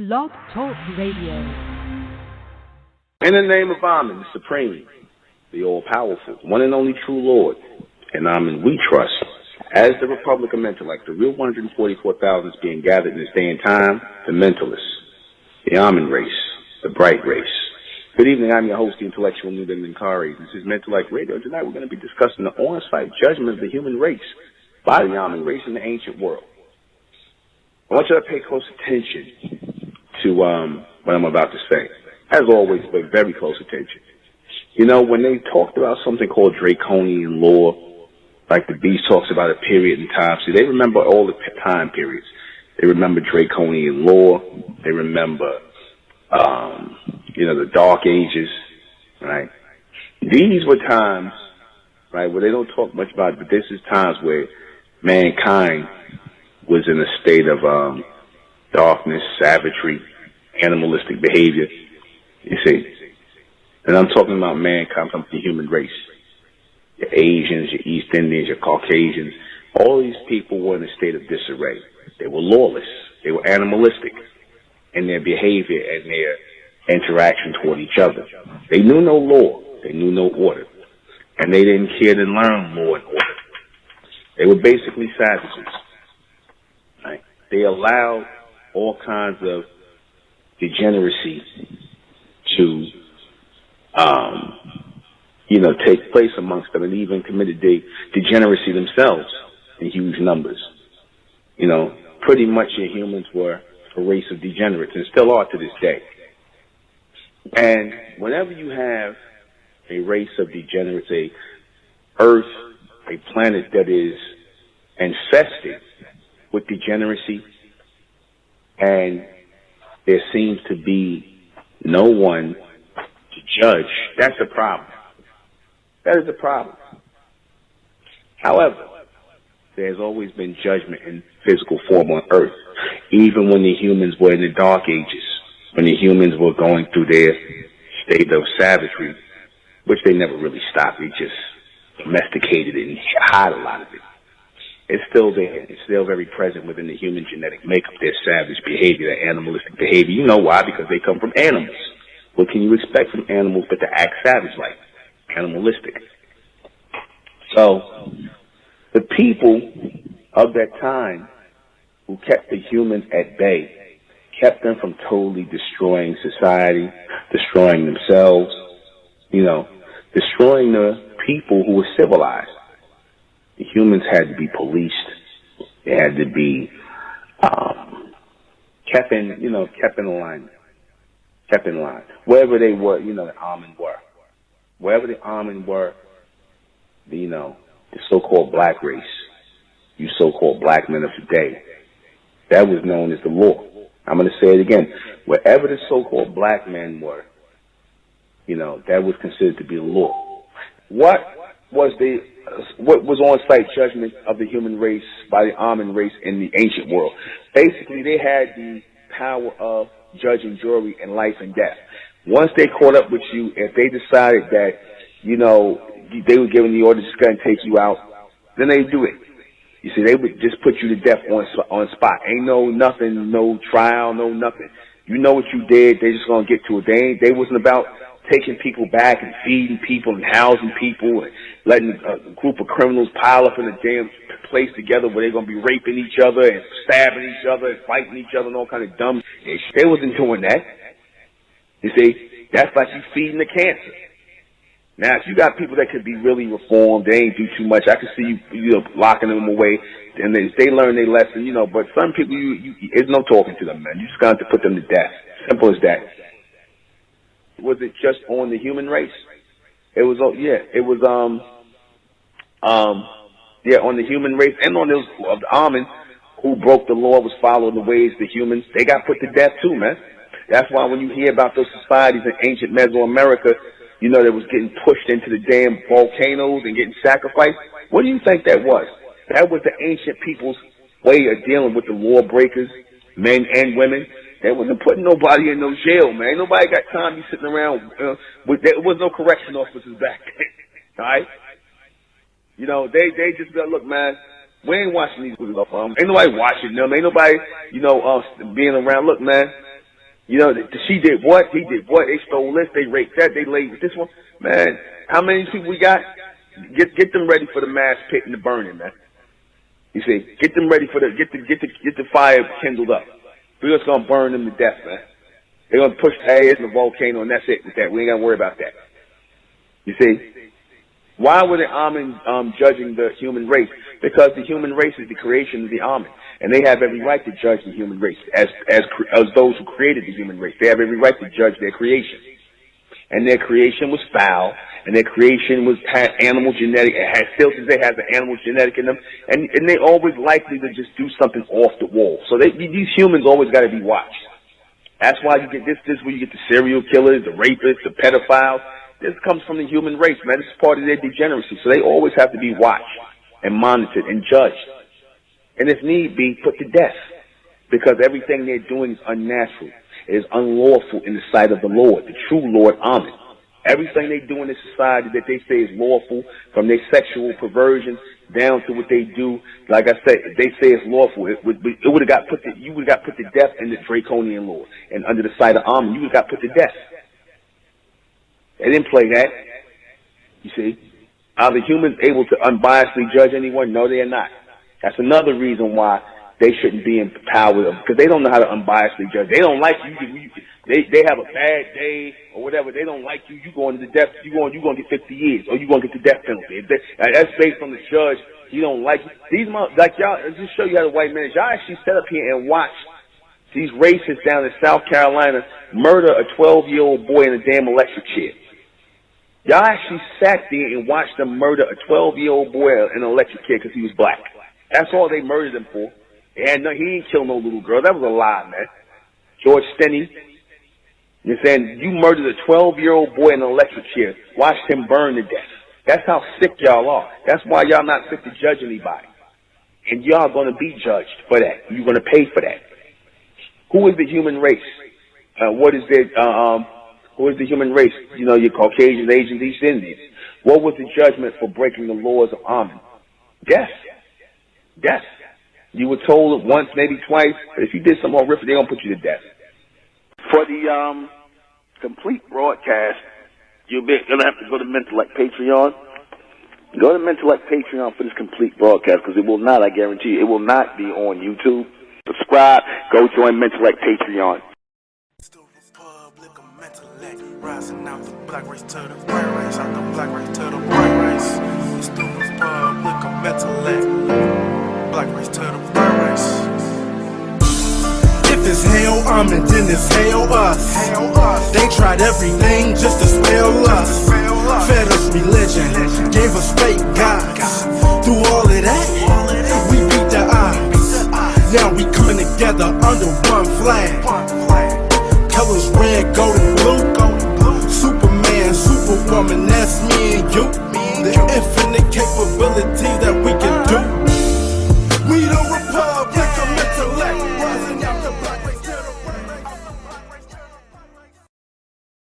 Blog Talk Radio. In the name of Ahmen, the Supreme, the All-Powerful, one and only true Lord, and Ahmen we trust. As the Republic of Mentellect, the real 144,000 is being gathered in this day and time, the Mentalists, the Ahmen race, the Bright race. Good evening, I'm your host, the intellectual New England Kari. This is Mentellect Radio. Tonight we're going to be discussing the on-site judgment of the human race by the Ahmen race in the ancient world. I want you to pay close attention to what I'm about to say. As always, pay very close attention. You know, when they talked about something called draconian law, like the Beast talks about a period in time, see, they remember all the time periods. They remember draconian law. They remember, the Dark Ages, right? These were times, right, where they don't talk much about it, but this is times where mankind was in a state of darkness, savagery, animalistic behavior, you see. And I'm talking about mankind, I'm talking about the human race. Your Asians, your East Indians, your Caucasians, all these people were in a state of disarray. They were lawless. They were animalistic in their behavior and their interaction toward each other. They knew no law. They knew no order. And they didn't care to learn law and order. They were basically savages. Right? They allowed all kinds of degeneracy to, take place amongst them, and even committed degeneracy themselves in huge numbers. You know, pretty much your humans were a race of degenerates, and still are to this day. And whenever you have a race of degenerates, a planet that is infested with degeneracy, and there seems to be no one to judge, that's a problem. That is a problem. However, there's always been judgment in physical form on Earth, even when the humans were in the Dark Ages, when the humans were going through their state of savagery, which they never really stopped. They just domesticated it and hide a lot of it. It's still there. It's still very present within the human genetic makeup, their savage behavior, their animalistic behavior. You know why? Because they come from animals. What can you expect from animals but to act savage-like, animalistic? So, the people of that time who kept the humans at bay, kept them from totally destroying society, destroying themselves, destroying the people who were civilized. The humans had to be policed. They had to be kept in line. Kept in line. Wherever they were, the Ahmen were. Wherever the Ahmen were, the so-called black race, you so-called black men of today, that was known as the law. I'm going to say it again. Wherever the so-called black men were, that was considered to be the law. What was on-site judgment of the human race by the Ahmen race in the ancient world? Basically, they had the power of judge and jury in life and death. Once they caught up with you, if they decided that, they were giving the order to go and take you out, then they do it. You see, they would just put you to death on spot. Ain't nothing, no trial, no nothing. You know what you did. They just gonna get to it. They wasn't about taking people back and feeding people and housing people and letting a group of criminals pile up in a damn place together where they're going to be raping each other and stabbing each other and fighting each other and all kind of dumb shit. They wasn't doing that. You see, that's like you feeding the cancer. Now, if you got people that could be really reformed, they ain't do too much. I can see you locking them away, and they learn their lesson, But some people, there's no talking to them, man. You just got to put them to death. Simple as that. Was it just on the human race? It was, on the human race and on those of the Ahmen who broke the law, was following the ways of the humans. They got put to death too, man. That's why when you hear about those societies in ancient Mesoamerica, that was getting pushed into the damn volcanoes and getting sacrificed. What do you think that was? That was the ancient people's way of dealing with the lawbreakers, men and women. They wasn't putting nobody in no jail, man. Nobody got time to be sitting around. There was no correction officers back then. All right? They just look, man, we ain't watching these movies. Ain't nobody watching them. Ain't nobody, being around. Look, man, You know, she did what? He did what? They stole this. They raped that. They laid with this one. Man, how many people we got? Get them ready for the mass pit and the burning, man. You see, get them ready for get the fire kindled up. We're just gonna burn them to death, man. They're gonna push the ass in the volcano, and that's it. With that, we ain't gotta worry about that. You see, why were the Ahmen judging the human race? Because the human race is the creation of the Ahmen, and they have every right to judge the human race as those who created the human race. They have every right to judge their creation, and their creation was foul, and their creation had animal genetic. It had still today has the animal genetic in them, and they always likely to just do something off the wall. So these humans always got to be watched. That's why you get this is where you get the serial killers, the rapists, the pedophiles. This comes from the human race, man. This is part of their degeneracy. So they always have to be watched and monitored and judged. And if need be, put to death. Because everything they're doing is unnatural. It is unlawful in the sight of the Lord, the true Lord Ahmen. Everything they do in this society that they say is lawful, from their sexual perversion down to what they do, like I said, if they say it's lawful, you would have got put to death in the draconian law. And under the sight of Ahmen, you would have got put to death. They didn't play that. You see? Are the humans able to unbiasedly judge anyone? No, they are not. That's another reason why they shouldn't be in power, because they don't know how to unbiasedly judge. They don't like you. They have a bad day or whatever. They don't like you. You going to the death. You going to get 50 years, or you going to get the death penalty. That's based on the judge. You don't like you. These like y'all. Just show you how the white man is. Y'all actually set up here and watch these racists down in South Carolina murder a 12-year-old boy in a damn electric chair. Y'all actually sat there and watched them murder a 12-year-old boy in an electric chair because he was black. That's all they murdered him for. He ain't kill no little girl. That was a lie, man. George Stinney. You're saying you murdered a 12-year-old boy in an electric chair. Watched him burn to death. That's how sick y'all are. That's why y'all not fit to judge anybody. And y'all going to be judged for that. You're going to pay for that. Who is the human race? What is their, who is the human race? You know, your Caucasian, Asians, East Indians. What was the judgment for breaking the laws of Ahmen? Death. Death. You were told once, maybe twice, but if you did something horrific, they're going to put you to death. For the complete broadcast, you're going to have to go to Mentellect Patreon. Go to Mentellect Patreon for this complete broadcast, because it will not, I guarantee you, it will not be on YouTube. Subscribe. Go join Mentellect Patreon. It's the Republic of Mentellect, rising out the black race to the white race, out the black race to the white race. It's the Republic of Mentellect, black race to the white race. If it's hell, Ahmen, then it's hell us. They tried everything just to spell us. Fed us religion, gave us fake gods. Through all of that, we beat the odds. Now we coming together under one flag. Colors red, gold and blue. Superman, Superwoman, that's me and you. The infinite capability that we